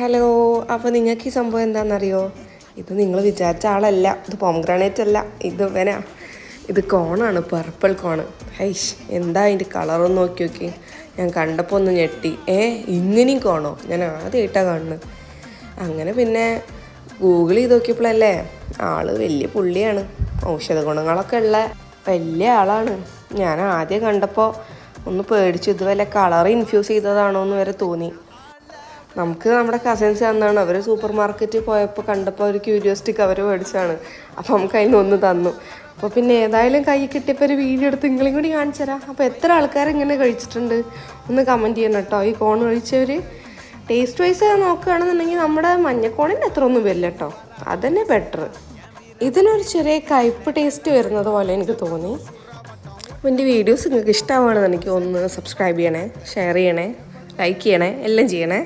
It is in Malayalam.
ഹലോ, അപ്പോൾ നിങ്ങൾക്ക് ഈ സംഭവം എന്താണെന്നറിയോ? ഇത് നിങ്ങൾ വിചാരിച്ച ആളല്ല, ഇത് പോംഗ്രാനൈറ്റ് അല്ല, ഇത് ഇവനാ. ഇത് കോണാണ്, പർപ്പിൾ കോണ്. ഹൈഷ്, എന്താ അതിൻ്റെ കളറൊന്ന് നോക്കി നോക്കി. ഞാൻ കണ്ടപ്പോൾ ഒന്ന് ഞെട്ടി. ഇങ്ങനെയും കോണോ? ഞാൻ ആദ്യമായിട്ടാണ് കാണുന്നത്. അങ്ങനെ പിന്നെ ഗൂഗിൾ ചെയ്ത് നോക്കിയപ്പോഴല്ലേ, ആള് വലിയ പുള്ളിയാണ്, ഔഷധ ഗുണങ്ങളൊക്കെ ഉള്ള വലിയ ആളാണ്. ഞാൻ ആദ്യം കണ്ടപ്പോൾ ഒന്ന് പേടിച്ചു, ഇത് വല്ല കളർ ഇൻഫ്യൂസ് ചെയ്തതാണോ എന്ന് വരെ തോന്നി. നമുക്ക് നമ്മുടെ കസിൻസ് തന്നാണ്. അവർ സൂപ്പർ മാർക്കറ്റിൽ പോയപ്പോൾ കണ്ടപ്പോൾ ഒരു ക്യൂരിയോസിറ്റിക്ക് അവർ മേടിച്ചാണ്. അപ്പോൾ നമുക്ക് അതിന് ഒന്ന് തന്നു. അപ്പോൾ പിന്നെ ഏതായാലും കൈ കിട്ടിയപ്പോൾ ഒരു വീഡിയോ എടുത്ത് നിങ്ങളെയും കൂടി കാണിച്ചു തരാം. അപ്പോൾ എത്ര ആൾക്കാർ ഇങ്ങനെ കഴിച്ചിട്ടുണ്ട് ഒന്ന് കമൻറ്റ് ചെയ്യണം കേട്ടോ. ഈ കോൺ കഴിച്ചവർ ടേസ്റ്റ് വൈസ് നോക്കുകയാണെന്നുണ്ടെങ്കിൽ നമ്മുടെ മഞ്ഞക്കോണിൻ്റെ അത്ര ഒന്നും വരില്ല കേട്ടോ, അതന്നെ ബെറ്റർ. ഇതിനൊരു ചെറിയ കയ്പ്പ് ടേസ്റ്റ് വരുന്നത് പോലെ എനിക്ക് തോന്നി. അപ്പോൾ എൻ്റെ വീഡിയോസ് നിങ്ങൾക്ക് ഇഷ്ടമാണെന്ന് എനിക്ക് ഒന്ന് സബ്സ്ക്രൈബ് ചെയ്യണേ, ഷെയർ ചെയ്യണേ, ലൈക്ക് ചെയ്യണേ, എല്ലാം ചെയ്യണേ.